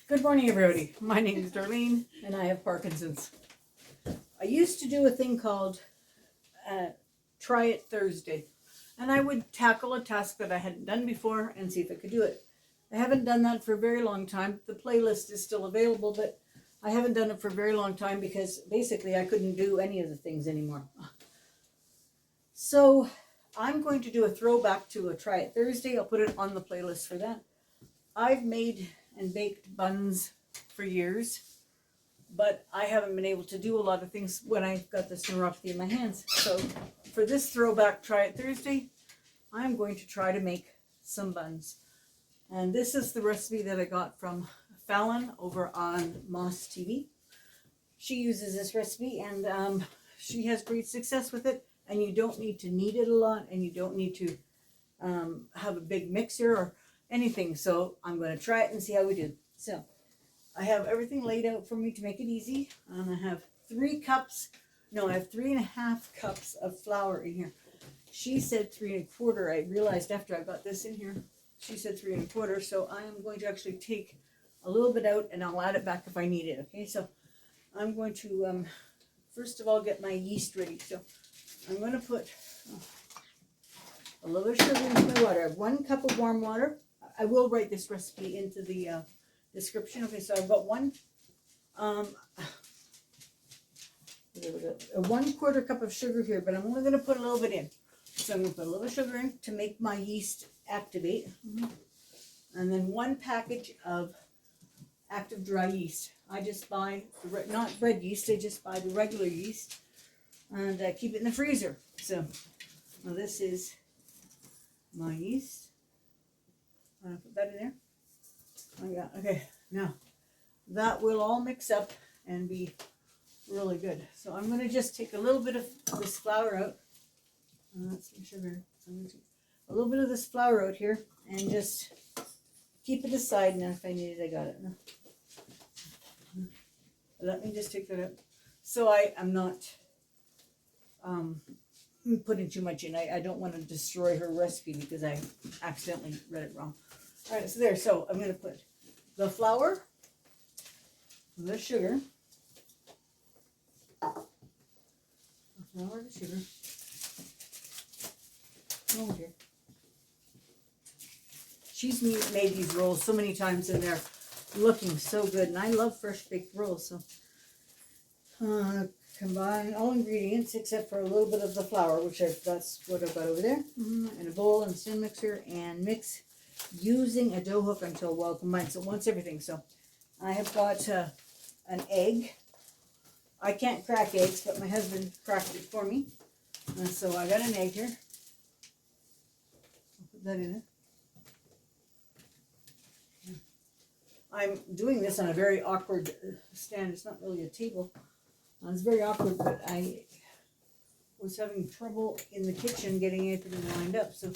Good morning, everybody. My name is Darlene, and I have Parkinson's. I used to do a thing called Try It Thursday, and I would tackle a task that I hadn't done before and see if I could do it. I haven't done that for a very long time. The playlist is still available, but I haven't done it for a very long time because basically I couldn't do any of the things anymore. So I'm going to do a throwback to a Try It Thursday. I'll put it on the playlist for that. I've made and baked buns for years, but I haven't been able to do a lot of things when I've got this neuropathy in my hands. So for this throwback Try It Thursday, I'm going to try to make some buns. And this is the recipe that I got from Fallon over on Moss TV. She uses this recipe and she has great success with it, and you don't need to knead it a lot, and you don't need to have a big mixer or anything. So I'm going to try it and see how we do. So I have everything laid out for me to make it easy. And I have 3.5 cups of flour in here. She said 3.25. I realized after I got this in here, she said 3.25. So I am going to actually take a little bit out and I'll add it back if I need it. Okay, so I'm going to first of all get my yeast ready. So I'm going to put a little bit of sugar into my water. I have 1 cup of warm water. I will write this recipe into the description. Okay, so I've got one, a 1/4 cup of sugar here, but I'm only going to put a little bit in. So I'm going to put a little sugar in to make my yeast activate. And then 1 package of active dry yeast. I just buy, not bread yeast, I just buy the regular yeast. And I keep it in the freezer. So now this is my yeast. I'm going to put that in there. Oh, yeah. Okay, now that will all mix up and be really good. So I'm going to just take a little bit of this flour out. That's some sugar. So I'm going to take a little bit of this flour out here and just keep it aside. Now if I need it, I got it. Let me just take that out. So I am not putting too much in. I don't want to destroy her recipe because I accidentally read it wrong. All right, so there. So I'm going to put the flour, the sugar, the sugar. Oh dear. She's made these rolls so many times and they're looking so good. And I love fresh baked rolls. So combine all ingredients except for a little bit of the flour, which that's what I've got over there, in a bowl and stand mixer, and mix using a dough hook until well combined. So once everything. So I have got an egg. I can't crack eggs, but my husband cracked it for me. And so I got an egg here. I'll put that in it. I'm doing this on a very awkward stand. It's not really a table. It's very awkward, but I was having trouble in the kitchen getting everything lined up. So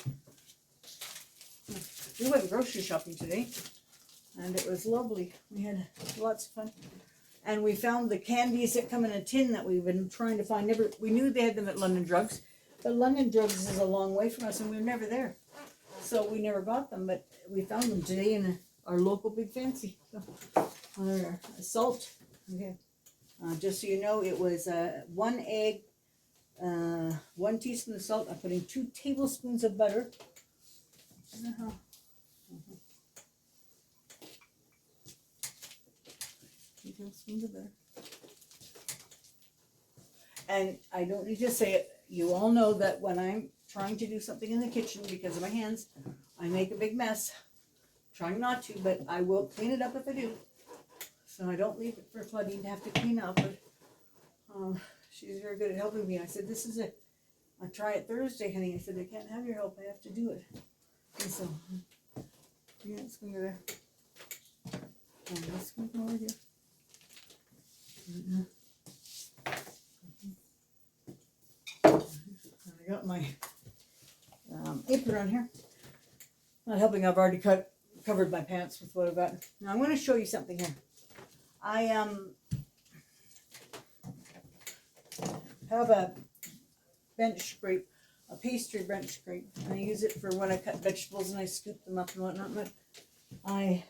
we went grocery shopping today, and it was lovely. We had lots of fun. And we found the candies that come in a tin that we've been trying to find. We knew they had them at London Drugs, but London Drugs is a long way from us, and we were never there. So we never got them, but we found them today in our local Big Fancy. So, salt. Okay. Just so you know, it was 1 egg, 1 teaspoon of salt. I'm putting 2 tablespoons of butter. 2 tablespoons of butter. And I don't need to say it. You all know that when I'm trying to do something in the kitchen because of my hands, I make a big mess. Trying not to, but I will clean it up if I do. So I don't leave it for Claudine to have to clean up, but she's very good at helping me. I said, this is a Try It Thursday, honey. I said, I can't have your help. I have to do it. And so, yeah, it's going to go there. And this going to go over here. I got my apron on here. Not helping, I've already covered my pants with what I've got. Now I'm going to show you something here. I have a bench scrape, a pastry bench scrape, and I use it for when I cut vegetables and I scoop them up and whatnot. But I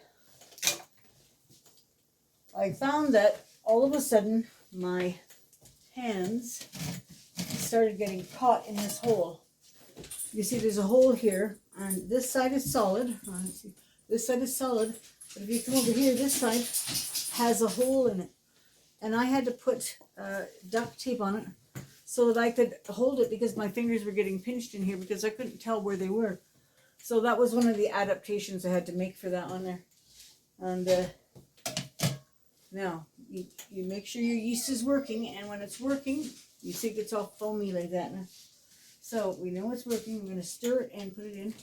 I found that all of a sudden my hands started getting caught in this hole. You see there's a hole here, and this side is solid. This side is solid, but if you come over here, this side has a hole in it. And I had to put duct tape on it so that I could hold it, because my fingers were getting pinched in here because I couldn't tell where they were. So that was one of the adaptations I had to make for that one there. And now you make sure your yeast is working, and when it's working, you see it gets all foamy like that. Now. So we know it's working. We're going to stir it and put it in.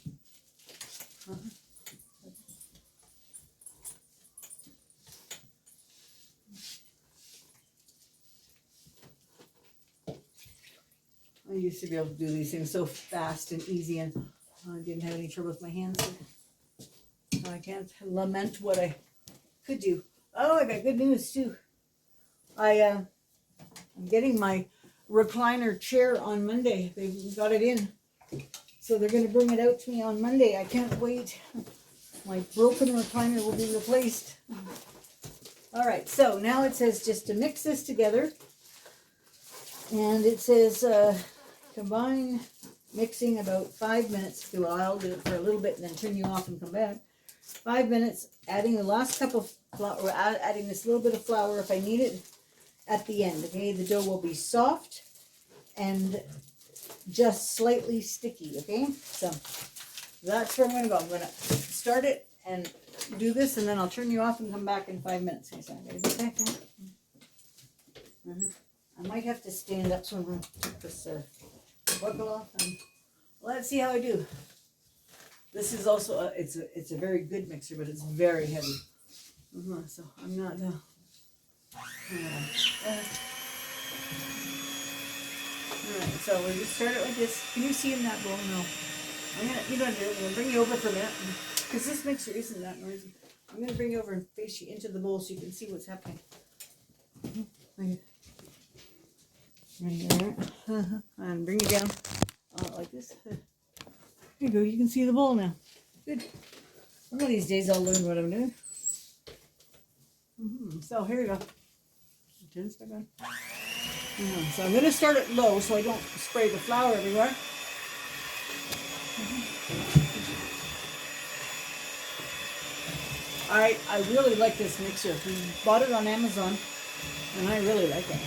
I used to be able to do these things so fast and easy, and I didn't have any trouble with my hands. So I can't lament what I could do. Oh, I got good news too. I'm getting my recliner chair on Monday. They got it in, so they're going to bring it out to me on Monday. I can't wait. My broken recliner will be replaced. All right, so now it says just to mix this together, and it says combine mixing about 5 minutes. I'll do it for a little bit and then turn you off and come back. 5 minutes, adding the last cup of flour, or adding this little bit of flour if I need it at the end. Okay, the dough will be soft and just slightly sticky. Okay, so that's where I'm going to go. I'm going to start it and do this, and then I'll turn you off and come back in 5 minutes. Okay? I might have to stand up, so I'm going to take this buckle off, and let's see how I do. This is also it's a very good mixer, but it's very heavy. So I'm not. Alright, so we'll just start it like this. Can you see in that bowl? No. I'm gonna bring you over for a minute, because this mixer isn't that noisy. I'm gonna bring you over and face you into the bowl so you can see what's happening. Right there. And bring it down like this. There you go. You can see the bowl now. Good. One of these days I'll learn what I'm doing. So here we go. Turn this back on. So I'm going to start it low so I don't spray the flour everywhere. I really like this mixer. We bought it on Amazon, and I really like it.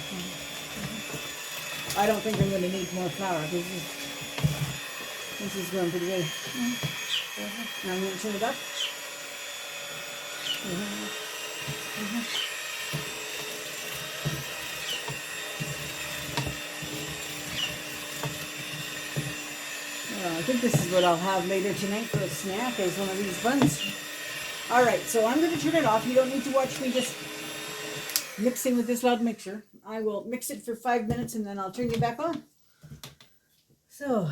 I don't think I'm going to need more flour. This is going pretty good. Now I'm going to turn it up. I think this is what I'll have later tonight for a snack, is one of these buns. All right, so I'm going to turn it off. You don't need to watch me just mixing with this loud mixer. I will mix it for 5 minutes, and then I'll turn you back on. So,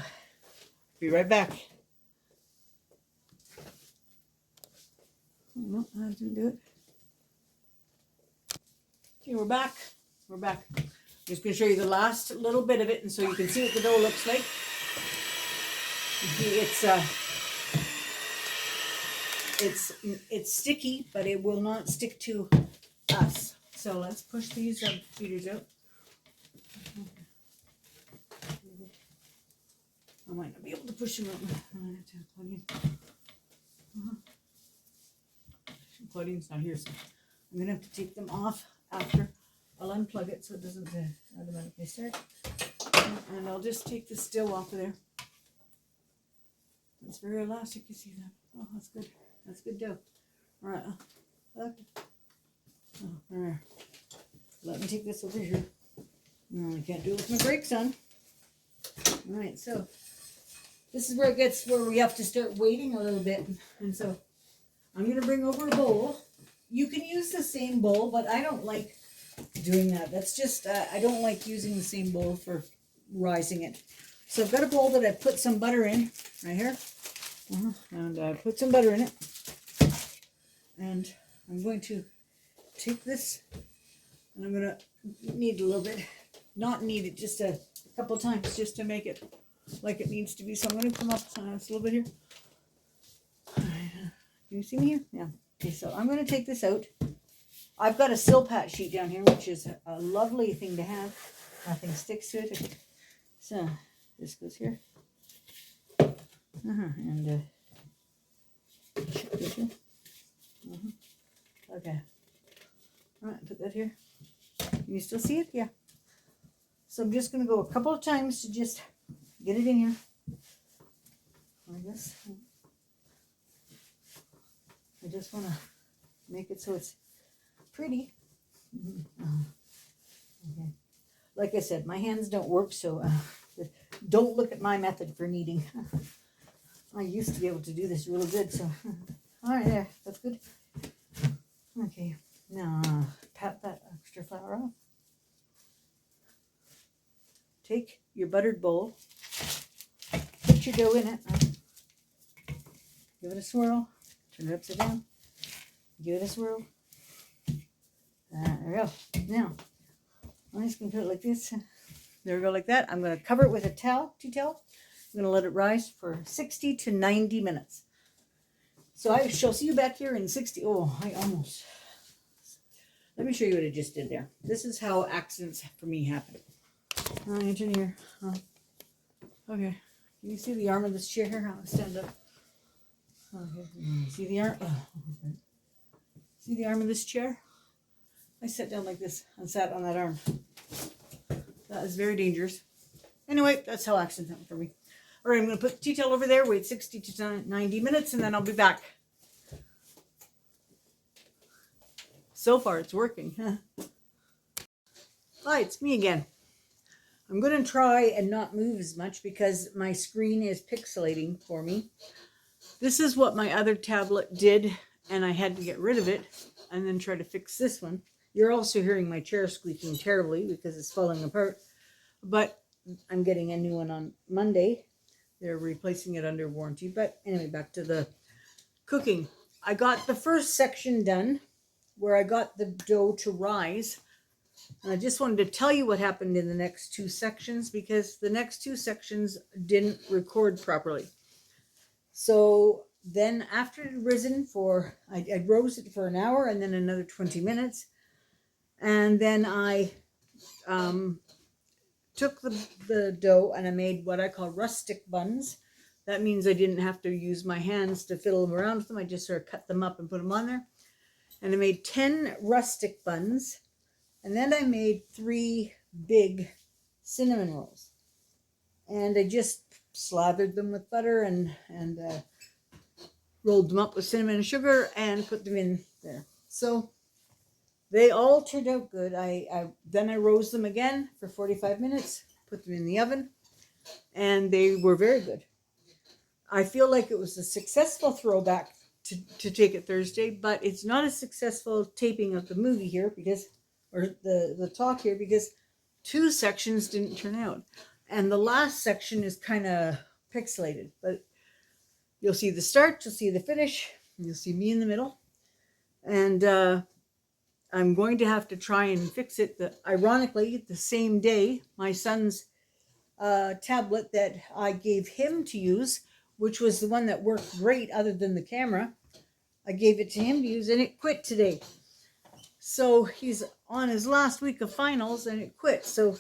be right back. No, I didn't do it. Okay, we're back. We're back. I'm just going to show you the last little bit of it, and so you can see what the dough looks like. It's sticky, but it will not stick to us. So let's push these feeders out. I might not be able to push them out. Claudine's not here, so I'm gonna have to take them off after. I'll unplug it so it doesn't automatically start, and I'll just take the still off of there. It's very elastic, you see that? Oh, that's good. That's good dough. All right. Okay. Oh, there. Let me take this over here. No, I can't do it with my brakes on. All right, so this is where it gets where we have to start waiting a little bit. And so I'm going to bring over a bowl. You can use the same bowl, but I don't like doing that. That's just, I don't like using the same bowl for rising it. So I've got a bowl that I put some butter in right here. And I put some butter in it. And I'm going to take this, and I'm going to knead a little bit. Not knead it, just a couple times, just to make it like it needs to be. So I'm going to come up a little bit here. Can you see me here? Yeah. Okay, so I'm going to take this out. I've got a Silpat sheet down here, which is a lovely thing to have. Nothing sticks to it. So this goes here. And okay. All right, put that here. Can you still see it? Yeah. So I'm just going to go a couple of times to just get it in here. Like this. I just want to make it so it's pretty. Okay. Like I said, my hands don't work, so don't look at my method for kneading. I used to be able to do this really good, so all right, there, that's good. Okay, now pat that extra flour off. Take your buttered bowl, put your dough in it, give it a swirl, turn it upside down, give it a swirl. There we go. Now, I'm just going to put it like this. There we go, like that. I'm going to cover it with a towel, tea towel. I'm going to let it rise for 60 to 90 minutes. So I shall see you back here in 60. Oh, I almost. Let me show you what I just did there. This is how accidents for me happen. I'm going to turn here. Okay. Can you see the arm of this chair here? I'll stand up. Okay. See the arm? See the arm of this chair? I sat down like this and sat on that arm. That is very dangerous. Anyway, that's how accidents happen for me. All right, I'm going to put the tea towel over there, wait 60 to 90 minutes, and then I'll be back. So far, it's working. Hi, it's me again. I'm going to try and not move as much because my screen is pixelating for me. This is what my other tablet did, and I had to get rid of it and then try to fix this one. You're also hearing my chair squeaking terribly because it's falling apart, but I'm getting a new one on Monday. They're replacing it under warranty. But anyway, back to the cooking. I got the first section done where I got the dough to rise. And I just wanted to tell you what happened in the next two sections because the next two sections didn't record properly. So then after it had risen for, I rose it for an hour and then another 20 minutes. And then I took the dough and I made what I call rustic buns. That means I didn't have to use my hands to fiddle them around with them. I just sort of cut them up and put them on there. And I made 10 rustic buns. And then I made 3 big cinnamon rolls. And I just slathered them with butter and rolled them up with cinnamon and sugar and put them in there. So they all turned out good. Then I rose them again for 45 minutes, put them in the oven, and they were very good. I feel like it was a successful throwback to Take It Thursday, but it's not a successful taping of the movie here because, or the talk here, because 2 sections didn't turn out. And the last section is kind of pixelated, but you'll see the start, you'll see the finish, you'll see me in the middle. And I'm going to have to try and fix it. Ironically, the same day, my son's tablet that I gave him to use, which was the one that worked great other than the camera, I gave it to him to use and it quit today. So he's on his last week of finals and it quit. So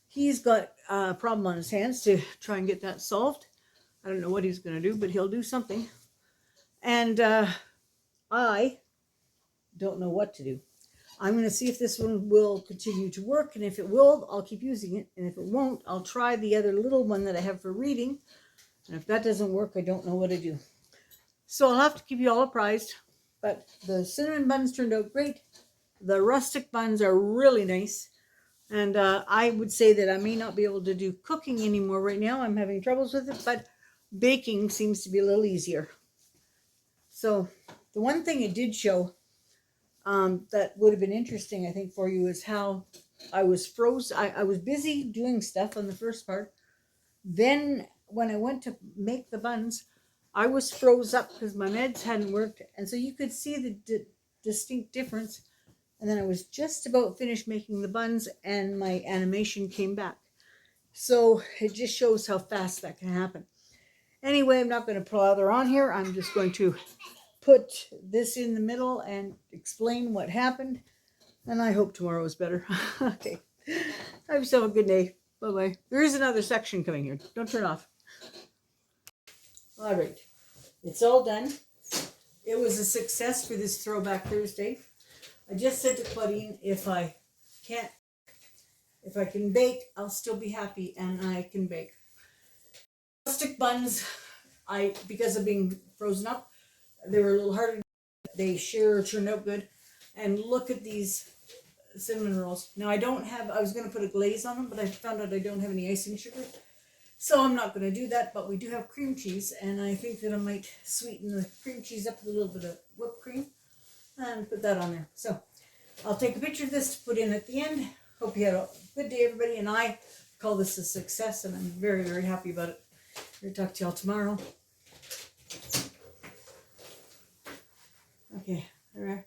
he's got a problem on his hands to try and get that solved. I don't know what he's going to do, but he'll do something. And I don't know what to do. I'm going to see if this one will continue to work, and if it will, I'll keep using it, and if it won't, I'll try the other little one that I have for reading, and if that doesn't work, I don't know what to do. So I'll have to keep you all apprised, but the cinnamon buns turned out great. The rustic buns are really nice, and I would say that I may not be able to do cooking anymore right now. I'm having troubles with it, but baking seems to be a little easier. So the one thing it did show that would have been interesting, I think, for you is how I was frozen. I was busy doing stuff on the first part. Then when I went to make the buns, I was froze up because my meds hadn't worked. And so you could see the distinct difference. And then I was just about finished making the buns and my animation came back. So it just shows how fast that can happen. Anyway, I'm not going to blather on here. I'm just going to put this in the middle and explain what happened. And I hope tomorrow is better. Okay. Have yourself a good day. Bye-bye. There is another section coming here. Don't turn off. All right. It's all done. It was a success for this Throwback Thursday. I just said to Claudine, if I can bake, I'll still be happy, and I can bake. Plastic buns, because of being frozen up, they were a little harder. They sure turned out good. And look at these cinnamon rolls. Now I was going to put a glaze on them, but I found out I don't have any icing sugar. So I'm not going to do that, but we do have cream cheese, and I think that I might sweeten the cream cheese up with a little bit of whipped cream and put that on there. So I'll take a picture of this to put in at the end. Hope you had a good day, everybody, and I call this a success, and I'm very, very happy about it. I'll talk to y'all tomorrow. Okay, there we are.